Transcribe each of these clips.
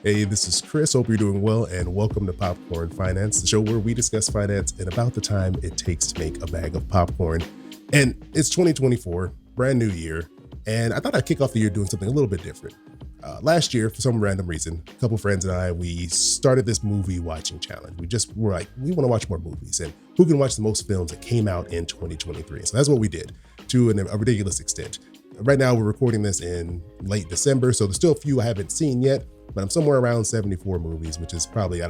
Hey, this is Chris. Hope you're doing well, and welcome to Popcorn Finance, the show where we discuss finance in about the time it takes to make a bag of popcorn. And it's 2024, brand new year, and I thought I'd kick off the year doing something a little bit different. Last year, for some random reason, a couple friends and I, we started this movie watching challenge. We were like, we want to watch more movies, and who can watch the most films that came out in 2023? So that's what we did, to a ridiculous extent. Right now, we're recording this in late December, so there's still a few I haven't seen yet, but I'm somewhere around 74 movies, which is probably,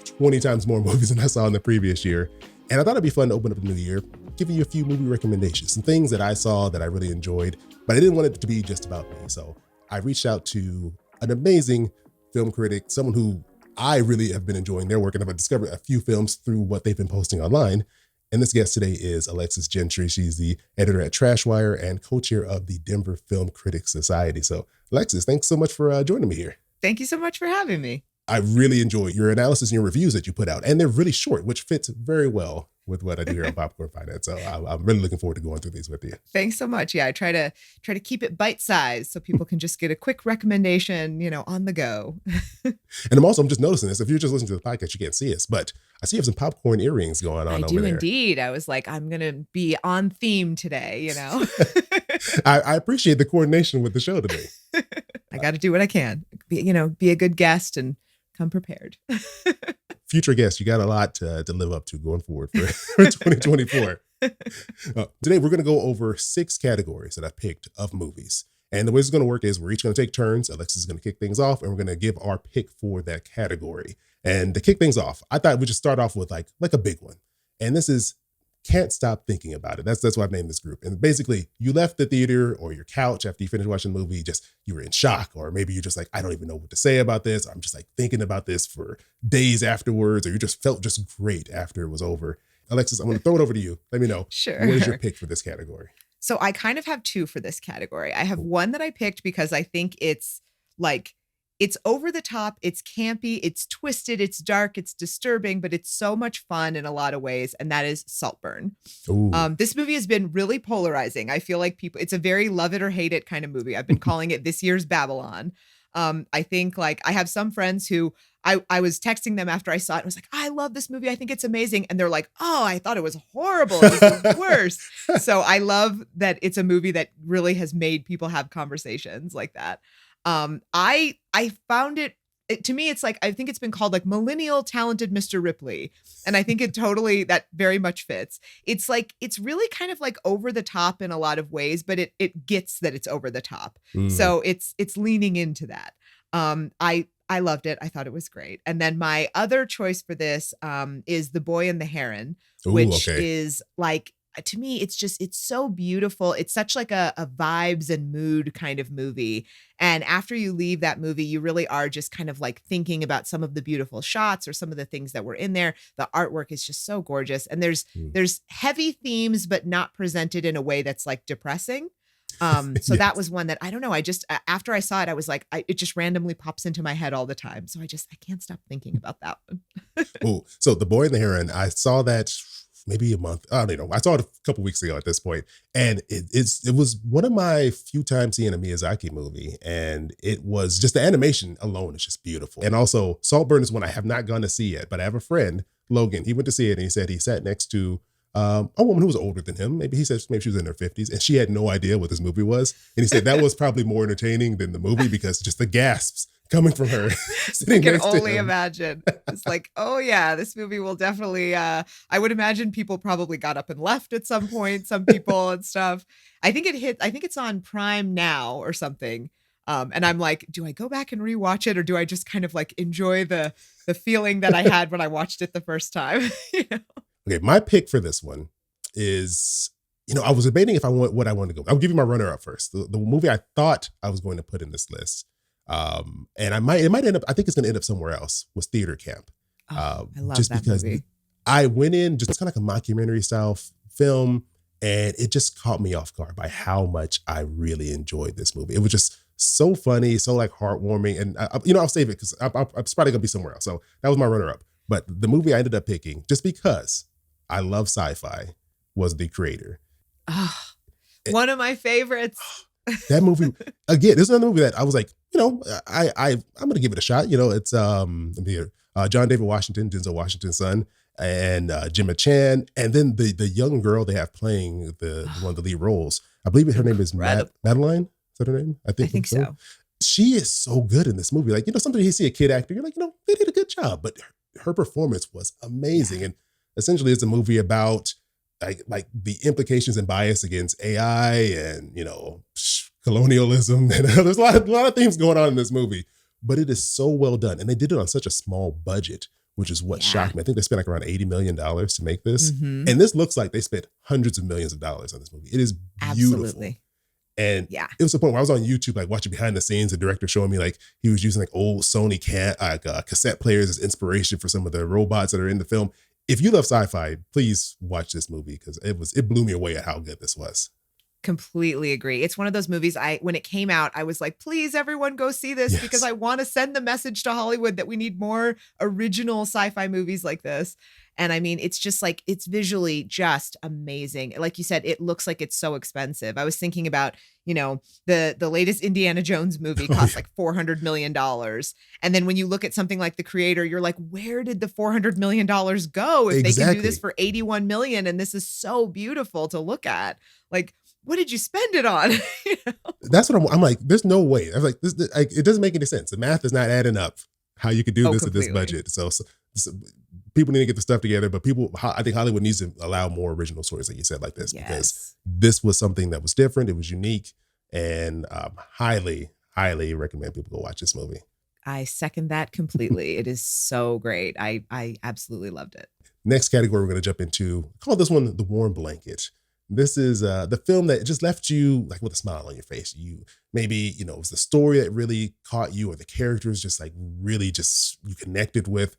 20 times more movies than I saw in the previous year. And I thought it'd be fun to open up the new year, giving you a few movie recommendations, some things that I saw that I really enjoyed, but I didn't want it to be just about me. So I reached out to an amazing film critic, someone who I really have been enjoying their work, and I've discovered a few films through what they've been posting online. And this guest today is Alexis Gentry. She's the editor at Trashwire and co-chair of the Denver Film Critics Society. So Alexis, thanks so much for joining me here. Thank you so much for having me. I really enjoy your analysis and your reviews that you put out, and they're really short, which fits very well with what I do here on Popcorn Finance. So I'm really looking forward to going through these with you. Thanks so much. Yeah, I try to keep it bite-sized so people can just get a quick recommendation, on the go. And I'm just noticing this. If you're just listening to the podcast, you can't see us, but I see you have some popcorn earrings going on over there. I do indeed. I was like, I'm going to be on theme today, I appreciate the coordination with the show today. I got to do what I can. Be a good guest and come prepared. Future guests, you got a lot to live up to going forward for 2024. Today, we're going to go over 6 categories that I picked of movies. And the way it's going to work is we're each going to take turns. Alexis is going to kick things off, and we're going to give our pick for that category. And to kick things off, I thought we'd just start off with like a big one. And this is Can't Stop Thinking About It. That's why I've named this group. And basically, you left the theater or your couch after you finished watching the movie, you were in shock, or maybe you're just like, I don't even know what to say about this. I'm just like thinking about this for days afterwards, or you just felt just great after it was over. Alexis, I'm going to throw it over to you. Let me know. Sure. What is your pick for this category? So I kind of have 2 for this category. I have one that I picked because I think it's over the top, it's campy, it's twisted, it's dark, it's disturbing, but it's so much fun in a lot of ways. And that is Saltburn. This movie has been really polarizing. I feel like it's a very love it or hate it kind of movie. I've been calling it this year's Babylon. I think I have some friends who I was texting them after I saw it and was like, I love this movie. I think it's amazing. And they're like, oh, I thought it was horrible. It was the worst. So I love that it's a movie that really has made people have conversations like that. I found it to me, it's like, I think it's been called like millennial talented Mr. Ripley. And I think that very much fits. It's really kind of like over the top in a lot of ways, but it gets that it's over the top. So it's leaning into that. I loved it. I thought it was great. And then my other choice for this, is The Boy and the Heron, which is like, to me, it's so beautiful. It's such like a vibes and mood kind of movie. And after you leave that movie, you really are just kind of like thinking about some of the beautiful shots or some of the things that were in there. The artwork is just so gorgeous. And there's heavy themes, but not presented in a way that's like depressing. So yes. That was one that I don't know. I just, after I saw it, I was like, it just randomly pops into my head all the time. So I can't stop thinking about that one. So The Boy and the Heron, I saw that maybe a month. I don't know. I saw it a couple weeks ago at this point, and it was one of my few times seeing a Miyazaki movie, and it was just the animation alone is just beautiful. And also, Saltburn is one I have not gone to see yet, but I have a friend, Logan. He went to see it, and he said he sat next to a woman who was older than him. Maybe she was in her 50s, and she had no idea what this movie was. And he said that was probably more entertaining than the movie because just the gasps coming from her. I can only imagine. It's like, oh yeah, this movie will definitely, I would imagine people probably got up and left at some point, some people and stuff. I think it's on Prime now or something. And I'm like, do I go back and rewatch it, or do I just kind of like enjoy the feeling that I had when I watched it the first time? Okay, my pick for this one is, I was debating if what I wanted to go. I'll give you my runner up first. The movie I thought I was going to put in this list. And it might end up, I think it's going to end up somewhere else, was Theater Camp. I love just that because movie. I went in just kind of like a mockumentary style film, and it just caught me off guard by how much I really enjoyed this movie. It was just so funny, so like heartwarming, and I'll save it because I'm probably gonna be somewhere else. So that was my runner up. But the movie I ended up picking, just because I love sci-fi, was The Creator. One of my favorites. That movie, again, this is another movie that I was like, I'm gonna give it a shot. It's John David Washington, Denzel Washington's son, and Gemma Chan, and then the young girl they have playing the one of the lead roles. I believe her name is Incredible. Madeline. Is that her name? I think so. She is so good in this movie. Like, sometimes you see a kid actor, you're like, they did a good job, but her performance was amazing. Yeah. And essentially, it's a movie about like the implications and bias against AI and colonialism, and there's a lot of things going on in this movie. But it is so well done, and they did it on such a small budget, which is what shocked me. I think they spent like around $80 million to make this, and this looks like they spent hundreds of millions of dollars on this movie. It is beautiful. Absolutely. And it was the point where I was on YouTube, like watching behind the scenes, the director showing me like he was using like old Sony cassette players as inspiration for some of the robots that are in the film. If you love sci-fi, please watch this movie because it blew me away at how good this was. Completely agree. It's one of those movies when it came out, I was like, please everyone go see this because I want to send the message to Hollywood that we need more original sci-fi movies like this. And I mean, it's just like, it's visually just amazing. Like you said, it looks like it's so expensive. I was thinking about, the latest Indiana Jones movie cost like $400 million. And then when you look at something like The Creator, you're like, where did the $400 million go if they can do this for 81 million? And this is so beautiful to look at. Like, what did you spend it on? That's what I'm like, there's no way. I was like, this it doesn't make any sense. The math is not adding up how you could do this at this budget. So people need to get the stuff together, but I think Hollywood needs to allow more original stories, like you said, like this, because this was something that was different. It was unique, and highly, highly recommend people go watch this movie. I second that completely. It is so great. I absolutely loved it. Next category we're going to jump into, call this one The Warm Blanket. This is the film that just left you like with a smile on your face. You maybe, it was the story that really caught you, or the characters just like really just you connected with.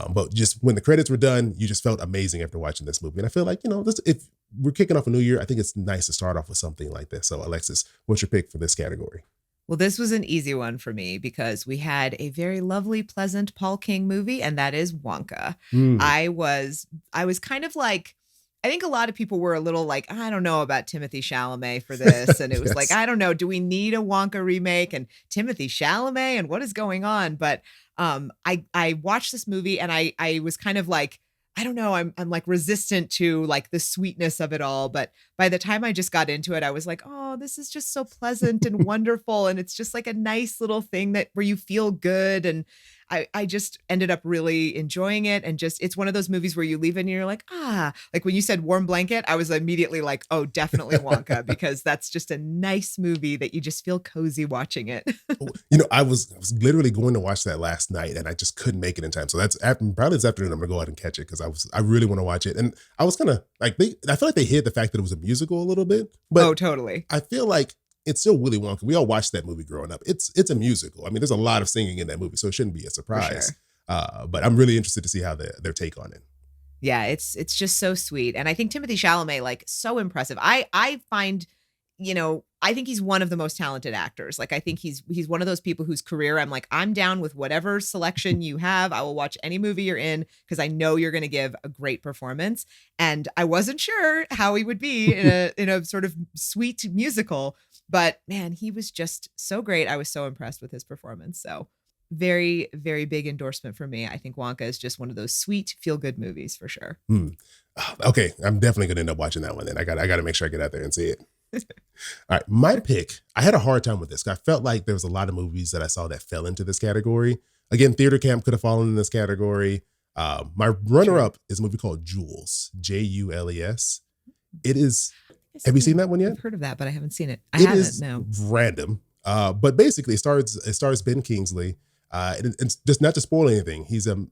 But just when the credits were done, you just felt amazing after watching this movie. And I feel like, if we're kicking off a new year, I think it's nice to start off with something like this. So Alexis, what's your pick for this category? Well, this was an easy one for me because we had a very lovely, pleasant Paul King movie, and that is Wonka. I was kind of like, I think a lot of people were a little like, I don't know about Timothée Chalamet for this. And it was like, I don't know, do we need a Wonka remake? And Timothée Chalamet and what is going on? But I watched this movie and I was kind of like, I don't know, I'm like resistant to like the sweetness of it all. But by the time I just got into it, I was like, oh, this is just so pleasant and wonderful. And it's just like a nice little thing where you feel good. And I just ended up really enjoying it. And just, it's one of those movies where you leave it and you're like, like when you said Warm Blanket, I was immediately like, oh, definitely Wonka, because that's just a nice movie that you just feel cozy watching it. I was literally going to watch that last night and I just couldn't make it in time. So that's probably this afternoon I'm gonna go out and catch it because I really want to watch it. And I was kind of like, I feel like they hid the fact that it was a musical a little bit. But oh, totally. I feel like it's still Willy Wonka. We all watched that movie growing up. It's a musical. I mean, there's a lot of singing in that movie, so it shouldn't be a surprise. Sure. But I'm really interested to see how their take on it. Yeah, it's just so sweet. And I think Timothée Chalamet, like, so impressive. I find, I think he's one of the most talented actors. Like, I think he's one of those people whose career I'm like, I'm down with whatever selection you have. I will watch any movie you're in because I know you're going to give a great performance. And I wasn't sure how he would be in a sort of sweet musical. But man, he was just so great. I was so impressed with his performance. So very, very big endorsement for me. I think Wonka is just one of those sweet, feel-good movies for sure. Okay, I'm definitely going to end up watching that one then. I got to make sure I get out there and see it. All right, my pick, I had a hard time with this. I felt like there was a lot of movies that I saw that fell into this category. Again, Theater Camp could have fallen in this category. My runner-up is a movie called Jules, Jules. It is... Have you seen that one yet? I've heard of that, but I haven't seen it. I haven't, no. Random. But basically it stars Ben Kingsley. And just not to spoil anything, he's an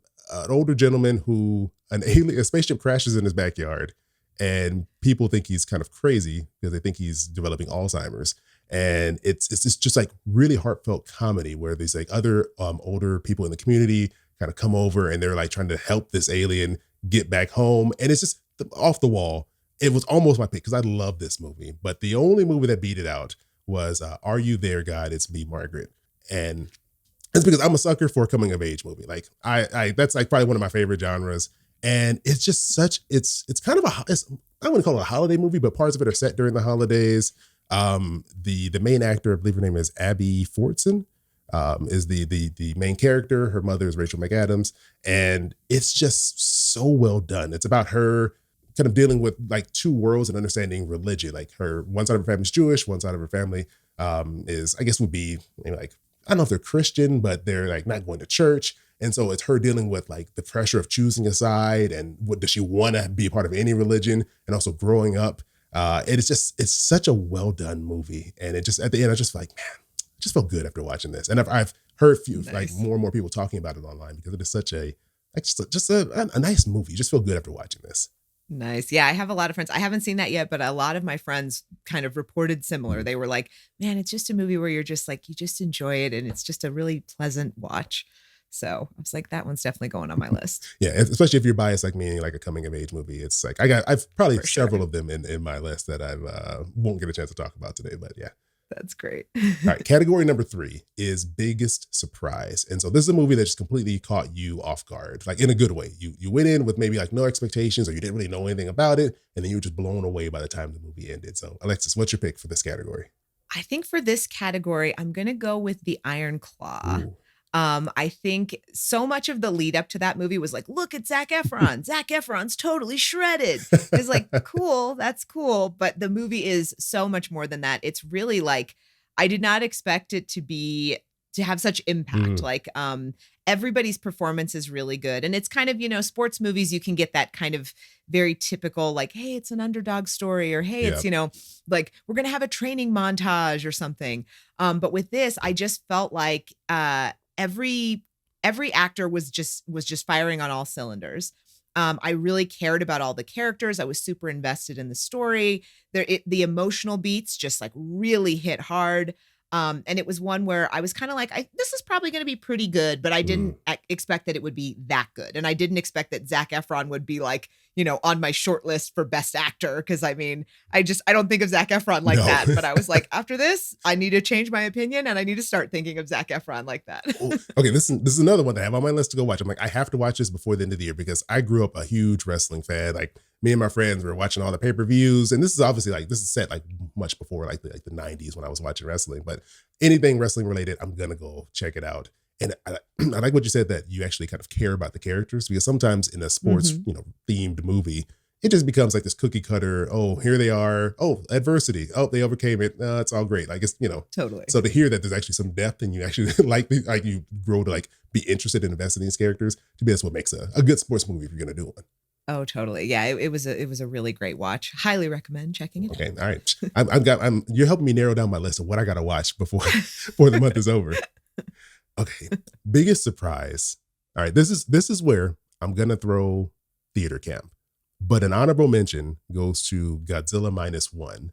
older gentleman who a spaceship crashes in his backyard and people think he's kind of crazy because they think he's developing Alzheimer's. And it's just like really heartfelt comedy where these like other older people in the community kind of come over and they're like trying to help this alien get back home. And it's just off the wall. It was almost my pick because I love this movie, but the only movie that beat it out was Are You There, God? It's Me, Margaret. And it's because I'm a sucker for a coming of age movie. Like I that's like probably one of my favorite genres. And it's just it's kind of I wouldn't call it a holiday movie, but parts of it are set during the holidays. The main actor, I believe her name is Abby Fortson. is the main character. Her mother is Rachel McAdams, and it's just so well done. It's about her kind of dealing with like two worlds and understanding religion. Like her one side of her family is Jewish, one side of her family is, I guess, would be maybe like, I don't know if they're Christian, but they're like not going to church. And so it's her dealing with like the pressure of choosing a side and what does she want to be a part of any religion, and also growing up. It's such a well done movie. And it just, at the end, I just like, man, I just felt good after watching this. And I've heard like more and more people talking about it online because it is such a, like just a nice movie. You just feel good after watching this. Nice. Yeah, I have a lot of friends. I haven't seen that yet, but a lot of my friends kind of reported similar. They were like, man, it's just a movie where you're just like, you just enjoy it. And it's just a really pleasant watch. So I was like, that one's definitely going on my list. Yeah, especially if you're biased like me, like a coming of age movie. It's like I've probably several of them in my list that I won't get a chance to talk about today. But yeah. That's great. All right. Category number 3 is biggest surprise. And so this is a movie that just completely caught you off guard, like in a good way. You went in with maybe like no expectations, or you didn't really know anything about it. And then you were just blown away by the time the movie ended. So Alexis, what's your pick for this category? I think for this category, I'm going to go with The Iron Claw. Ooh. I think so much of the lead up to that movie was like, look at Zac Efron. Zac Efron's totally shredded. It's like, cool, that's cool. But the movie is so much more than that. It's really like, I did not expect it to have such impact. Like, everybody's performance is really good. And it's kind of, sports movies, you can get that kind of very typical, like, hey, it's an underdog story, or hey, it's, like we're going to have a training montage or something. But with this, I just felt like, every actor was just firing on all cylinders. I really cared about all the characters. I was super invested in the story. The emotional beats just like really hit hard. And it was one where I was kind of like, this is probably going to be pretty good, but I didn't expect that it would be that good. And I didn't expect that Zac Efron would be like, on my short list for best actor. Cause I mean, I don't think of Zac Efron like that, but I was like, after this, I need to change my opinion and I need to start thinking of Zac Efron like that. Okay. This is another one that I have on my list to go watch. I'm like, I have to watch this before the end of the year because I grew up a huge wrestling fan. Like me and my friends were watching all the pay-per-views, and this is obviously like, this is set like much before like the 90s when I was watching wrestling, but anything wrestling related, I'm going to go check it out. And I like what you said, that you actually kind of care about the characters, because sometimes in a sports, themed movie, it just becomes like this cookie cutter. Oh, here they are. Oh, adversity. Oh, they overcame it. It's all great. Like it's, totally. So to hear that there's actually some depth and you actually like you grow to like be interested in investing in these characters, to me, that's what makes a good sports movie if you're going to do one. Oh, totally. Yeah, it was a really great watch. Highly recommend checking it out. Okay, all right. You're helping me narrow down my list of what I got to watch before the month is over. Okay, biggest surprise. All right, this is where I'm gonna throw theater camp, but an honorable mention goes to Godzilla -1.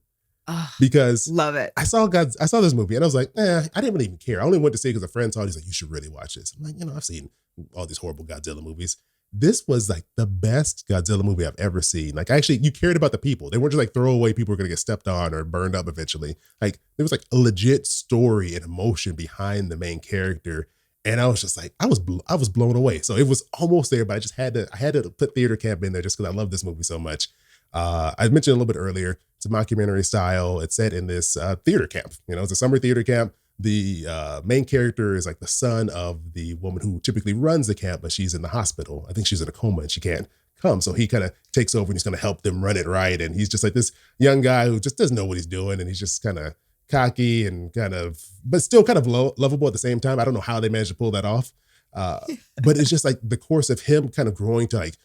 Oh, because love it. I saw this movie and I was like, I didn't really even care. I only went to see it because a friend told me, he's like, you should really watch this. I'm like, I've seen all these horrible Godzilla movies. This was like the best Godzilla movie I've ever seen. Like actually, you cared about the people. They weren't just like throwaway people who were going to get stepped on or burned up eventually. Like there was like a legit story and emotion behind the main character. And I was just like, I was blown away. So it was almost there, but I had to put theater camp in there just because I love this movie so much. I mentioned a little bit earlier, it's a mockumentary style. It's set in this theater camp. It's a summer theater camp. The main character is like the son of the woman who typically runs the camp, but she's in the hospital. I think she's in a coma and she can't come. So he kind of takes over and he's going to help them run it right. And he's just like this young guy who just doesn't know what he's doing. And he's just kind of cocky and but still kind of lovable at the same time. I don't know how they managed to pull that off. But it's just like the course of him kind of growing to like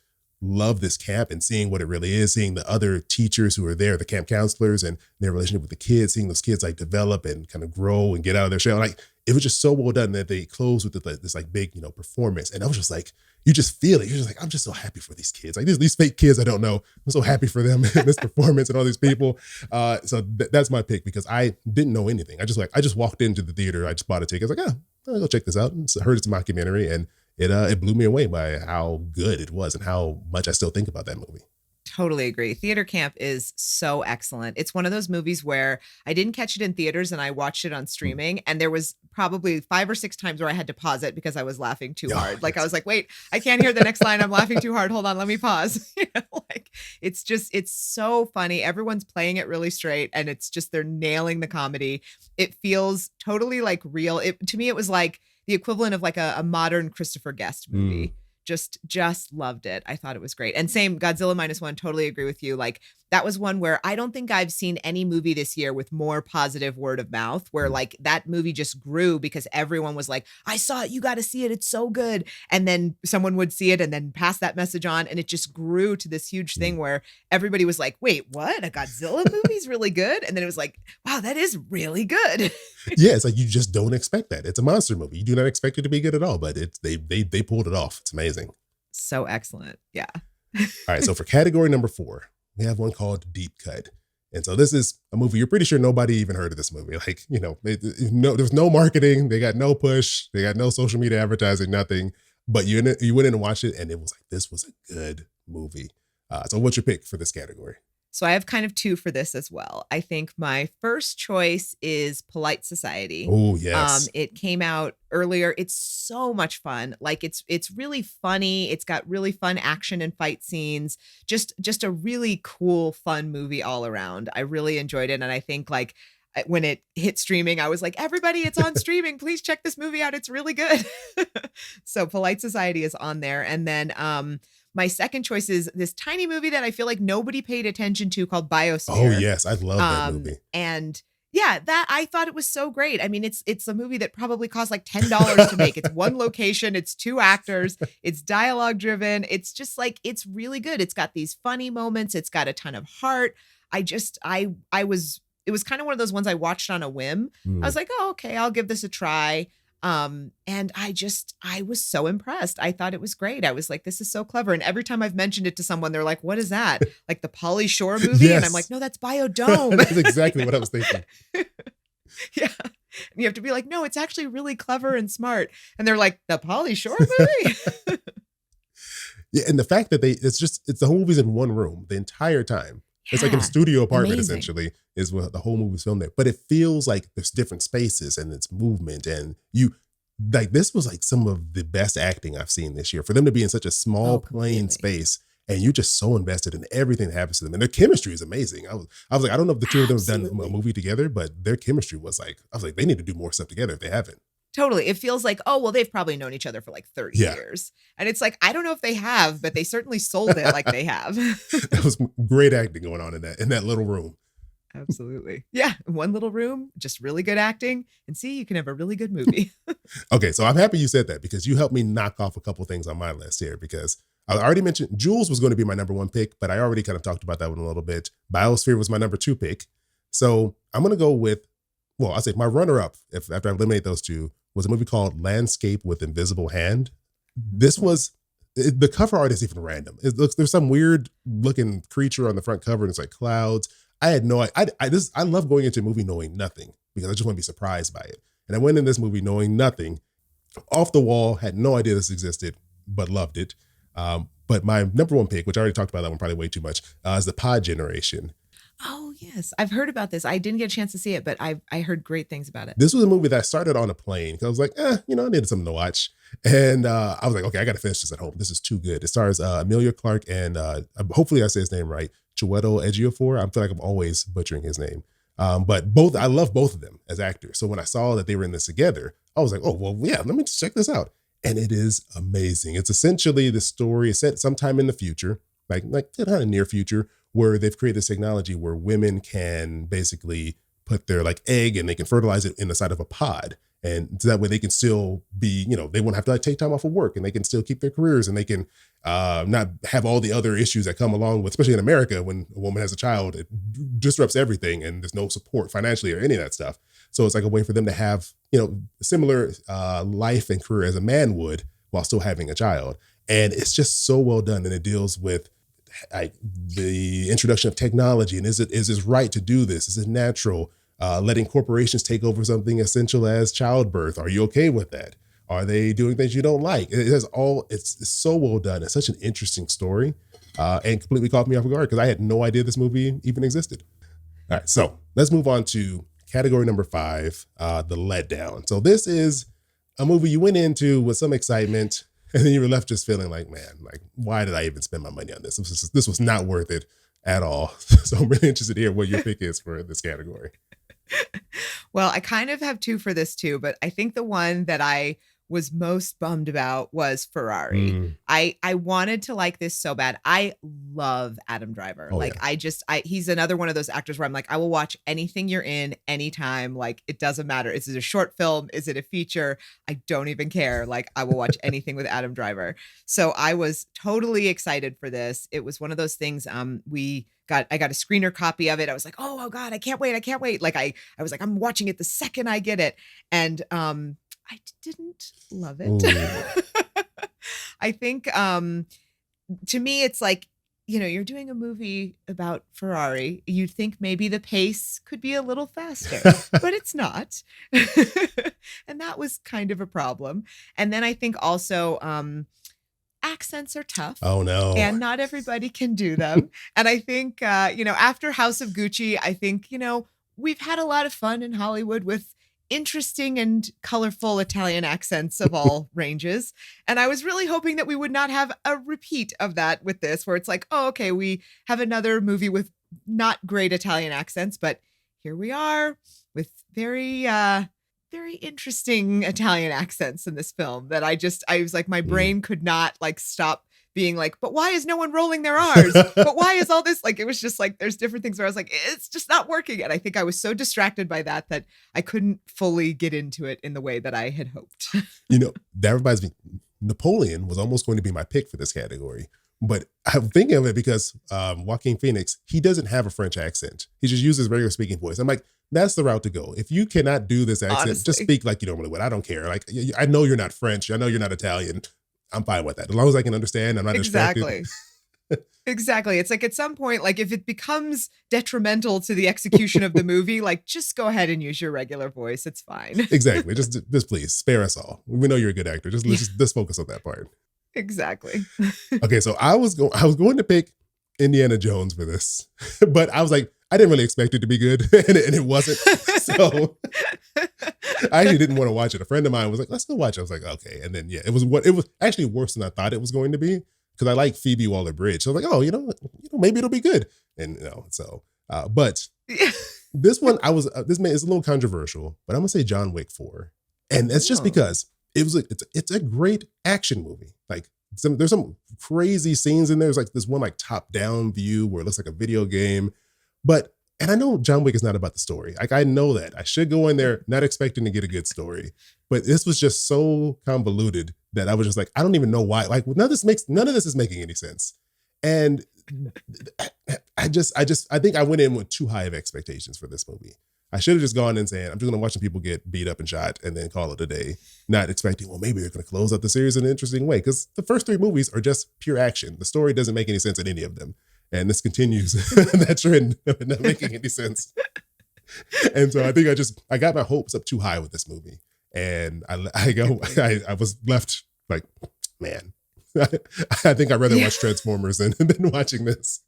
love this camp and seeing what it really is, seeing the other teachers who are there, the camp counselors, and their relationship with the kids, seeing those kids like develop and kind of grow and get out of their shell. Like it was just so well done that they closed with this like big, performance. And I was just like, you just feel it. You're just like, I'm just so happy for these kids. Like these fake kids I don't know. I'm so happy for them in this performance and all these people. So that's my pick because I didn't know anything. I just walked into the theater. I just bought a ticket. I was like, I'll go check this out. And so I heard it's a mockumentary and it blew me away by how good it was and how much I still think about that movie. totally agree. Theater camp is so excellent. It's one of those movies where I didn't catch it in theaters and I watched it on Mm. streaming. And there was probably 5 or 6 times where I had to pause it because I was laughing too Oh, hard. Like I yes. was like, wait, I can't hear the next line. I'm laughing too hard. Hold on, let me pause. Like it's so funny. Everyone's playing it really straight and it's just they're nailing the comedy. It feels totally like real. To me, it was like the equivalent of like a modern Christopher Guest movie. Mm. Just loved it. I thought it was great. And same Godzilla minus one, totally agree with you. Like that was one where I don't think I've seen any movie this year with more positive word of mouth, where Mm. like that movie just grew because everyone was like, I saw it, you got to see it, it's so good. And then someone would see it and then pass that message on. And it just grew to this huge thing where everybody was like, wait, what? A Godzilla movie's really good? And then it was like, wow, that is really good. Yeah, it's like you just don't expect that. It's a monster movie. You do not expect it to be good at all, but they pulled it off. It's amazing. So excellent. Yeah. All right, so for category number 4, we have one called Deep Cut. And so this is a movie you're pretty sure nobody even heard of this movie. Like, there's no marketing, they got no push, they got no social media advertising, nothing. But you went in and watched it, and it was like, this was a good movie. So what's your pick for this category? So I have kind of 2 for this as well. I think my first choice is Polite Society. Oh, yes. It came out earlier. It's so much fun. Like it's really funny. It's got really fun action and fight scenes. Just a really cool, fun movie all around. I really enjoyed it. And I think like when it hit streaming, I was like, everybody, it's on streaming. Please check this movie out. It's really good. So Polite Society is on there. And then my second choice is this tiny movie that I feel like nobody paid attention to called Biosphere. Oh, yes. I love that movie. And yeah, that I thought it was so great. I mean, it's a movie that probably cost like $10 to make. It's one location, it's 2 actors, it's dialogue driven. It's just like, it's really good. It's got these funny moments. It's got a ton of heart. It was kind of one of those ones I watched on a whim. I was like, oh, okay, I'll give this a try. And I was so impressed. I thought it was great. I was like, this is so clever. And every time I've mentioned it to someone, they're like, what is that? Like the Pauly Shore movie? Yes. And I'm like, no, that's Biodome. That's exactly what I was thinking. Yeah. And you have to be like, no, it's actually really clever and smart. And they're like, the Pauly Shore movie? Yeah, and the fact that it's the whole movie's in one room the entire time. It's like in a Yeah. studio apartment, Amazing. essentially, is what the whole movie's filmed there. But it feels like there's different spaces and it's movement. And this was like some of the best acting I've seen this year. For them to be in such a small, plain completely. space, and you're just so invested in everything that happens to them. And their chemistry is amazing. I was like, I don't know if the two of them have done Absolutely. a movie together, but their chemistry was like, I was like, they need to do more stuff together if they haven't. Totally. It feels like, oh, well, they've probably known each other for like 30 Yeah. years. And it's like, I don't know if they have, but they certainly sold it like they have. There was great acting going on in that little room. Absolutely. Yeah. One little room, just really good acting. And see, you can have a really good movie. Okay, so I'm happy you said that because you helped me knock off a couple things on my list here, because I already mentioned Jules was going to be my number 1 pick, but I already kind of talked about that one a little bit. Biosphere was my number 2 pick. So I'm going to go with, well, I'll say my runner-up, after I eliminate those two, was a movie called Landscape with Invisible Hand. The cover art is even random. There's some weird looking creature on the front cover and it's like clouds. I had no, I love going into a movie knowing nothing because I just want to be surprised by it. And I went in this movie knowing nothing, off the wall, had no idea this existed, but loved it. But my number 1 pick, which I already talked about that one probably way too much, is The Pod Generation. Oh, yes. I've heard about this. I didn't get a chance to see it, but I heard great things about it. This was a movie that I started on a plane because I was like, I needed something to watch. And I was like, okay, I got to finish this at home. This is too good. It stars Emilia Clarke and hopefully I say his name right, Chiwetel Ejiofor. I feel like I'm always butchering his name. But I love both of them as actors. So when I saw that they were in this together, I was like, oh, well, yeah, let me just check this out. And it is amazing. It's essentially the story is set sometime in the future, like kind of near future, where they've created this technology where women can basically put their like egg and they can fertilize it in the side of a pod. And so that way they can still be, they won't have to take time off of work and they can still keep their careers and they can not have all the other issues that come along with, especially in America, when a woman has a child, it disrupts everything and there's no support financially or any of that stuff. So it's like a way for them to have, similar life and career as a man would while still having a child. And it's just so well done. And it deals with the introduction of technology. And is it right to do this? Is it natural? Letting corporations take over something essential as childbirth. Are you okay with that? Are they doing things you don't like? It's so well done. It's such an interesting story. and completely caught me off guard because I had no idea this movie even existed. All right, so let's move on to category number 5, The Letdown. So this is a movie you went into with some excitement, and then you were left just feeling like, man, like, why did I even spend my money on this? This was not worth it at all. So I'm really interested to hear what your pick is for this category. Well, I kind of have 2 for this too, but I think the one that I was most bummed about was Ferrari. I wanted to like this so bad. I love Adam Driver. Oh, like yeah. he's another one of those actors where I'm like, I will watch anything you're in anytime. Like it doesn't matter. Is it a short film? Is it a feature? I don't even care. Like I will watch anything with Adam Driver. So I was totally excited for this. It was one of those things I got a screener copy of it. I was like, oh God, I can't wait. Like I was like, I'm watching it the second I get it. And I didn't love it. I think to me, it's like, you're doing a movie about Ferrari. You'd think maybe the pace could be a little faster, but it's not. And that was kind of a problem. And then I think also accents are tough. Oh, no. And not everybody can do them. And I think, after House of Gucci, I think, we've had a lot of fun in Hollywood with interesting and colorful Italian accents of all ranges. And I was really hoping that we would not have a repeat of that with this, where it's like, oh, okay, we have another movie with not great Italian accents, but here we are with very, very interesting Italian accents in this film that I was like, my brain could not like stop being like, but why is no one rolling their R's? But why is all this? Like, it was just like, there's different things where I was like, it's just not working. And I think I was so distracted by that I couldn't fully get into it in the way that I had hoped. That reminds me, Napoleon was almost going to be my pick for this category. But I'm thinking of it because Joaquin Phoenix, he doesn't have a French accent. He just uses regular speaking voice. I'm like, that's the route to go. If you cannot do this accent, Honestly. just speak like you normally would. I don't care. Like, I know you're not French. I know you're not Italian. I'm fine with that. As long as I can understand, I'm not distracted. Exactly. It's like at some point, like if it becomes detrimental to the execution of the movie, like just go ahead and use your regular voice. It's fine. Exactly. Just please spare us all. We know you're a good actor. Just focus on that part. Exactly. Okay, so I was going to pick Indiana Jones for this, but I was like, I didn't really expect it to be good, and it wasn't. So I actually didn't want to watch it. A friend of mine was like, let's go watch it. I was like, okay. And then, it was actually worse than I thought it was going to be because I like Phoebe Waller-Bridge. So I was like, oh, maybe it'll be good. And, but this one, this man is a little controversial, but I'm going to say John Wick 4. And it's just because it's a great action movie. Like there's some crazy scenes in there. There's like this one like top down view where it looks like a video game, and I know John Wick is not about the story. Like I know that I should go in there not expecting to get a good story, but this was just so convoluted that I was just like, I don't even know why. Like none of this is making any sense. And I think I went in with too high of expectations for this movie. I should have just gone in saying, I'm just going to watch some people get beat up and shot and then call it a day, not expecting, well, maybe they're going to close out the series in an interesting way. Because the first 3 movies are just pure action. The story doesn't make any sense in any of them. And this continues that trend of not making any sense. And so I think I got my hopes up too high with this movie. And I was left like, man, I think I'd rather watch Transformers than watching this.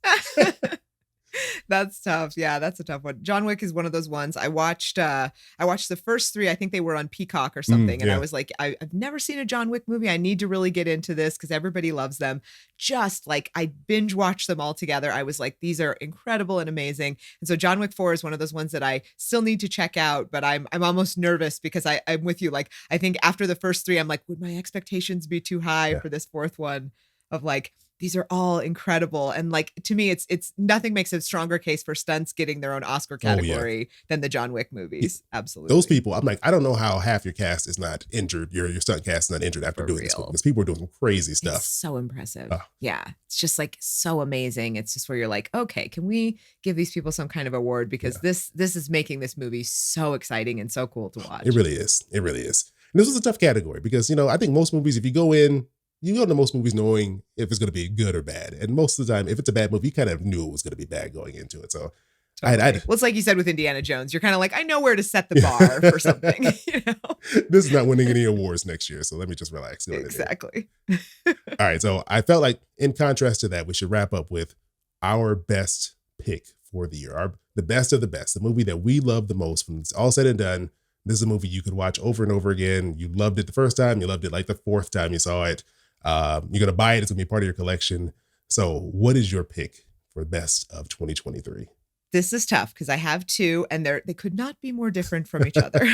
That's tough. Yeah, that's a tough one. John Wick is one of those ones. I watched the first 3. I think they were on Peacock or something. And I was like, I've never seen a John Wick movie. I need to really get into this because everybody loves them. Just like I binge watched them all together. I was like, these are incredible and amazing. And so John Wick 4 is one of those ones that I still need to check out, but I'm almost nervous because I'm with you. Like, I think after the first 3, I'm like, would my expectations be too high for this 4th one of like, these are all incredible. And like, to me, it's nothing makes a stronger case for stunts getting their own Oscar category than the John Wick movies. Absolutely. Those people, I'm like, I don't know how half your cast is not injured. Your stunt cast is not injured after doing this movie. Because people are doing some crazy stuff. It's so impressive. Yeah. It's just like so amazing. It's just where you're like, okay, can we give these people some kind of award? Because this is making this movie so exciting and so cool to watch. It really is. It really is. And this was a tough category because, I think most movies, if you go into most movies knowing if it's going to be good or bad. And most of the time, if it's a bad movie, you kind of knew it was going to be bad going into it. So Totally. Well, it's like you said with Indiana Jones. You're kind of like, I know where to set the bar for something. This is not winning any awards next year, so let me just relax. Exactly. All right, so I felt like, in contrast to that, we should wrap up with our best pick for the year, the best of the best, the movie that we love the most. When it's all said and done, this is a movie you could watch over and over again. You loved it the first time, you loved it like the fourth time you saw it. You're gonna buy it; it's gonna be part of your collection. So, what is your pick for best of 2023? This is tough because I have two and they could not be more different from each other.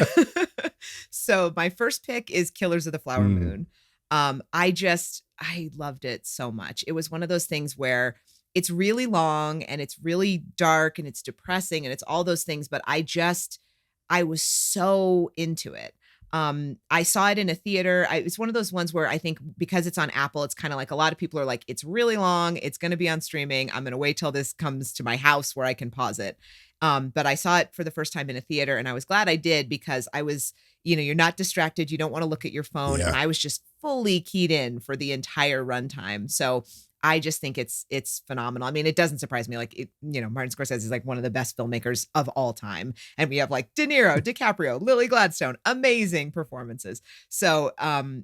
So my first pick is Killers of the Flower Moon. I loved it so much. It was one of those things where it's really long and it's really dark and it's depressing and it's all those things, but I was so into it. I saw it in a theater. It's one of those ones where I think because it's on Apple, it's kind of like a lot of people are like, it's really long. It's going to be on streaming. I'm going to wait till this comes to my house where I can pause it. But I saw it for the first time in a theater and I was glad I did because I was, you're not distracted. You don't want to look at your phone. Yeah. And I was just fully keyed in for the entire runtime. So I just think it's phenomenal. I mean, it doesn't surprise me. Like, Martin Scorsese is like one of the best filmmakers of all time. And we have like De Niro, DiCaprio, Lily Gladstone, amazing performances. So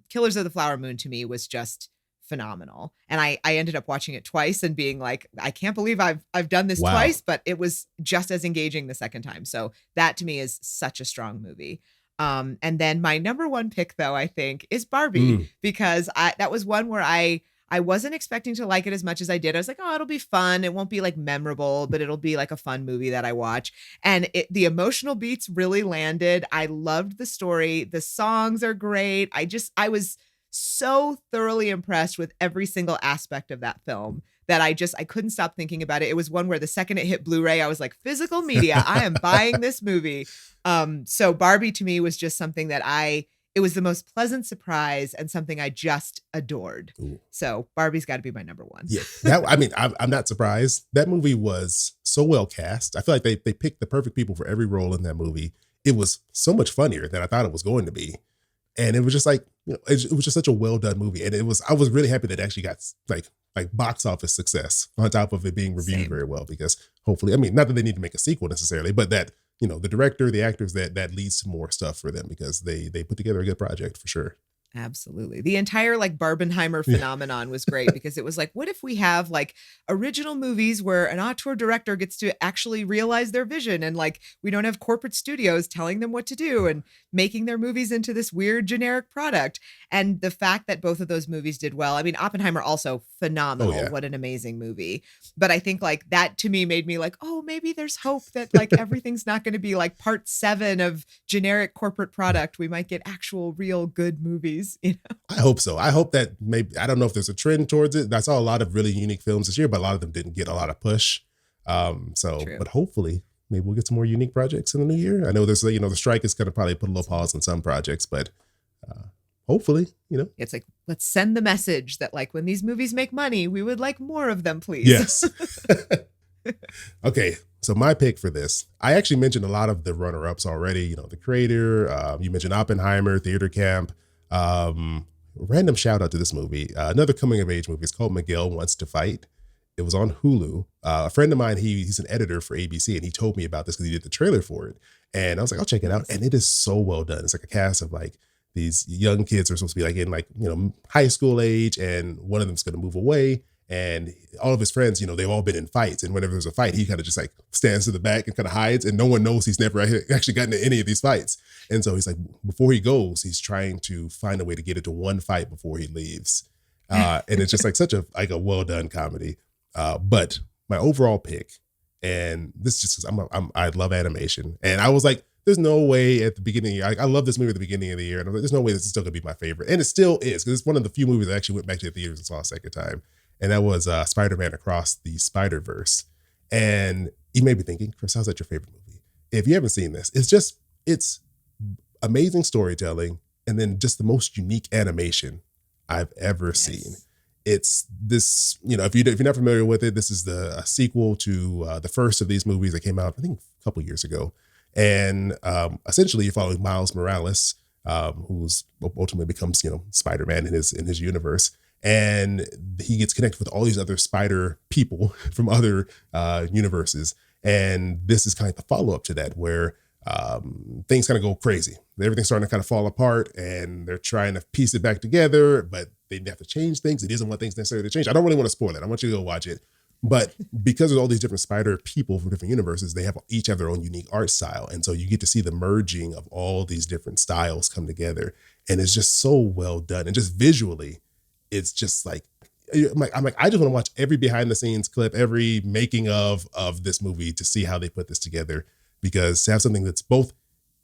Killers of the Flower Moon to me was just phenomenal. And I ended up watching it twice and being like, I can't believe I've done this twice, but it was just as engaging the second time. So that to me is such a strong movie. And then my number one pick, though, I think is Barbie, because that was one where I wasn't expecting to like it as much as I did. I was like, oh, it'll be fun. It won't be like memorable, but it'll be like a fun movie that I watch. And the emotional beats really landed. I loved the story. The songs are great. I was so thoroughly impressed with every single aspect of that film that I couldn't stop thinking about it. It was one where the second it hit Blu-ray, I was like, physical media, I am buying this movie. So Barbie to me was just something that it was the most pleasant surprise and something I just adored. Ooh. So Barbie's got to be my number one. Yeah, I'm not surprised. That movie was so well cast. I feel like they picked the perfect people for every role in that movie. It was so much funnier than I thought it was going to be. And it was just like, it was just such a well done movie. And I was really happy that it actually got like box office success on top of it being reviewed very well, because hopefully, not that they need to make a sequel necessarily, but that, the director, the actors, that leads to more stuff for them because they put together a good project for sure. Absolutely. The entire like Barbenheimer phenomenon was great because it was like, what if we have like original movies where an auteur director gets to actually realize their vision and like we don't have corporate studios telling them what to do and making their movies into this weird generic product. And the fact that both of those movies did well. I mean, Oppenheimer also phenomenal. Oh, yeah. What an amazing movie. But I think like that to me made me like, oh, maybe there's hope that like everything's not going to be like part 7 of generic corporate product. We might get actual real good movies. I hope so. I hope that maybe, I don't know if there's a trend towards it. I saw a lot of really unique films this year, but a lot of them didn't get a lot of push. But hopefully maybe we'll get some more unique projects in the new year. I know there's, the strike is going to probably put a little pause on some projects, but hopefully, It's like, let's send the message that like when these movies make money, we would like more of them, please. Yes. Okay. So my pick for this, I actually mentioned a lot of the runner-ups already, The Creator, you mentioned Oppenheimer, Theater Camp. Random shout out to this movie. Another coming of age movie. It's called Miguel Wants to Fight. It was on Hulu. A friend of mine, he's an editor for ABC, and he told me about this because he did the trailer for it. And I was like, I'll check it out. And it is so well done. It's like a cast of like these young kids are supposed to be like in like, high school age, and one of them's going to move away. And all of his friends, they've all been in fights. And whenever there's a fight, he kind of just like stands to the back and kind of hides. And no one knows he's never actually gotten into any of these fights. And so he's like, before he goes, he's trying to find a way to get into one fight before he leaves. And it's just like such a well done comedy. But my overall pick, and this just, I love animation. And I was like, there's no way at the beginning, I love this movie at the beginning of the year. And I was like, there's no way this is still going to be my favorite. And it still is, because it's one of the few movies I actually went back to the theaters and saw a second time. And that was Spider-Man Across the Spider-Verse. And you may be thinking, Chris, how's that your favorite movie? If you haven't seen this, it's amazing storytelling, and then just the most unique animation I've ever seen. It's this, if you're not familiar with it, this is a sequel to the first of these movies that came out, I think, a couple years ago. And essentially, you're following Miles Morales, who's ultimately becomes, Spider-Man in his universe. And he gets connected with all these other spider people from other universes. And this is kind of the follow-up to that, where things kind of go crazy. Everything's starting to kind of fall apart, and they're trying to piece it back together, but they have to change things. It isn't what things necessarily to change. I don't really want to spoil it. I want you to go watch it. But because of all these different spider people from different universes, they each have their own unique art style. And so you get to see the merging of all these different styles come together. And it's just so well done. And just visually, it's just like, I just want to watch every behind the scenes clip, every making of this movie to see how they put this together, because to have something that's both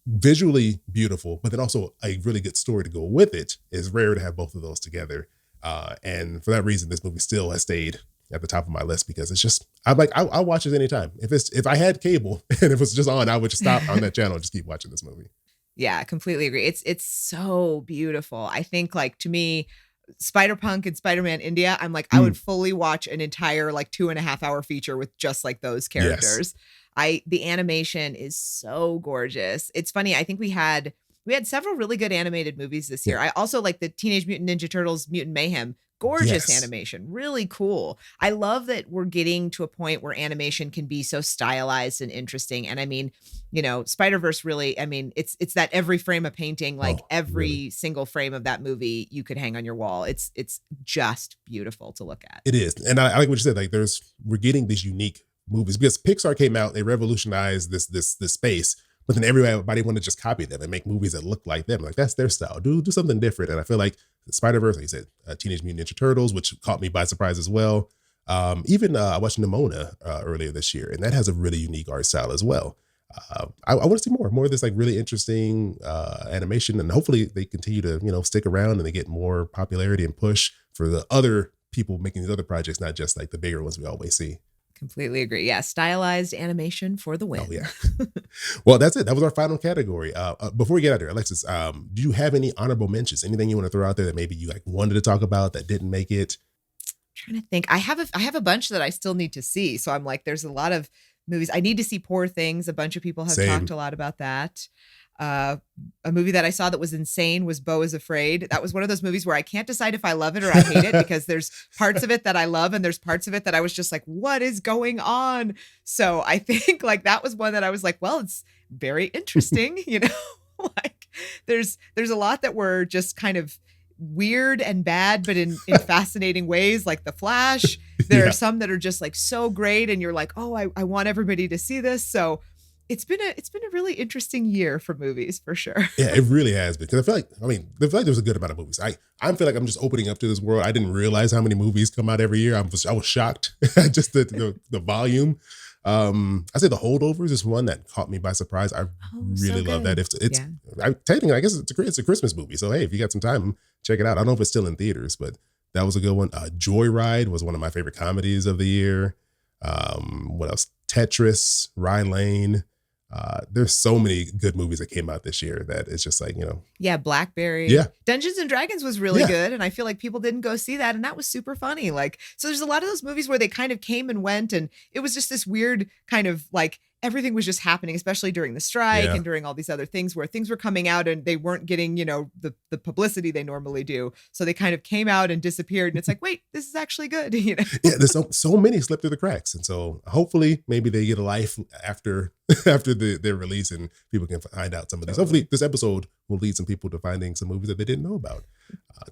visually beautiful, but then also a really good story to go with it is rare to have both of those together. And for that reason, this movie still has stayed at the top of my list, because it's just, I'll watch it anytime. If I had cable and if it's just on, I would just stop on that channel and just keep watching this movie. Yeah, completely agree. It's so beautiful. I think, like, to me, Spider-Punk and Spider-Man India, I'm like, I would fully watch an entire like 2.5 hour feature with just like those characters. Yes. The animation is so gorgeous. It's funny. I think we had several really good animated movies this year. I also like the Teenage Mutant Ninja Turtles Mutant Mayhem. Gorgeous animation, really cool. I love that we're getting to a point where animation can be so stylized and interesting. And I mean, you know, Spider-Verse really, I mean, it's that every frame of painting, like every single frame of that movie you could hang on your wall. It's just beautiful to look at. It is. And I like what you said, like we're getting these unique movies, because Pixar came out, they revolutionized this space. But then everybody wanted to just copy them and make movies that look like them. Like, that's their style. Do something different. And I feel like Spider-Verse, like you said, Teenage Mutant Ninja Turtles, which caught me by surprise as well. Even I watched Nimona earlier this year, and that has a really unique art style as well. I want to see more of this like really interesting animation, and hopefully they continue to, you know, stick around and they get more popularity and push for the other people making these other projects, not just like the bigger ones we always see. Completely agree. Yeah. Stylized animation for the win. Oh, yeah. Well, that's it. That was our final category. Before we get out there, Alexis, do you have any honorable mentions? Anything you want to throw out there that maybe you like wanted to talk about that didn't make it? I'm trying to think. I have a bunch that I still need to see. So I'm like, there's a lot of movies. I need to see Poor Things. A bunch of people have talked a lot about that. A movie that I saw that was insane was Beau is Afraid. That was one of those movies where I can't decide if I love it or I hate it, because there's parts of it that I love and there's parts of it that I was just like, what is going on? So I think like that was one that I was like, well, it's very interesting, you know, like there's a lot that were just kind of weird and bad, but in fascinating ways, like The Flash. There are some that are just like so great and you're like, oh, I want everybody to see this. So it's been a really interesting year for movies, for sure. Yeah, it really has been. Because I feel like there's a good amount of movies. I feel like I'm just opening up to this world. I didn't realize how many movies come out every year. I was shocked at just the volume. I say The Holdovers is one that caught me by surprise. I really love that. Technically, I guess it's a Christmas movie. So hey, if you got some time, check it out. I don't know if it's still in theaters, but that was a good one. Joyride was one of my favorite comedies of the year. What else? Tetris, Rye Lane. There's so many good movies that came out this year that it's just like, you know. Yeah, Blackberry. Yeah. Dungeons and Dragons was really good. And I feel like people didn't go see that. And that was super funny. Like, so there's a lot of those movies where they kind of came and went. And it was just this weird kind of like everything was just happening, especially during the strike and during all these other things where things were coming out and they weren't getting, you know, the publicity they normally do. So they kind of came out and disappeared. And it's like, wait, this is actually good. You know? Yeah, there's so many slip through the cracks. And so hopefully maybe they get a life after their release and people can find out some of these. Hopefully this episode will lead some people to finding some movies that they didn't know about.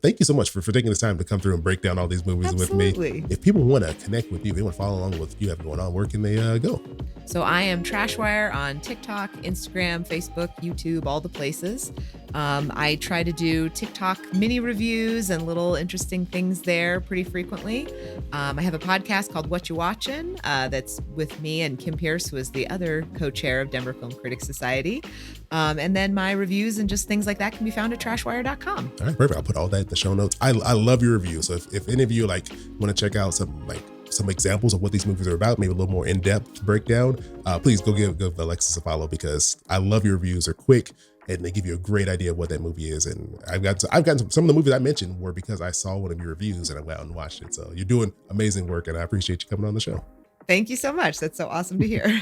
Thank you so much for taking this time to come through and break down all these movies with me. If people want to connect with you, they want to follow along with what you have going on, where can they go? So I am Trashwire on TikTok, Instagram, Facebook, YouTube, all the places. I try to do TikTok mini reviews and little interesting things there pretty frequently. I have a podcast called Watcha Watchin that's with me and Kim Pierce, who is the other co-chair of Denver Film Critics Society. And then my reviews and just things like that can be found at trashwire.com. All right, perfect. I'll put all that in the show notes. I love your reviews. So if any of you like want to check out some examples of what these movies are about, maybe a little more in-depth breakdown, please go give Alexis a follow, because I love your reviews. They're quick and they give you a great idea of what that movie is. And I've gotten some of the movies I mentioned were because I saw one of your reviews and I went out and watched it. So you're doing amazing work and I appreciate you coming on the show. Thank you so much. That's so awesome to hear.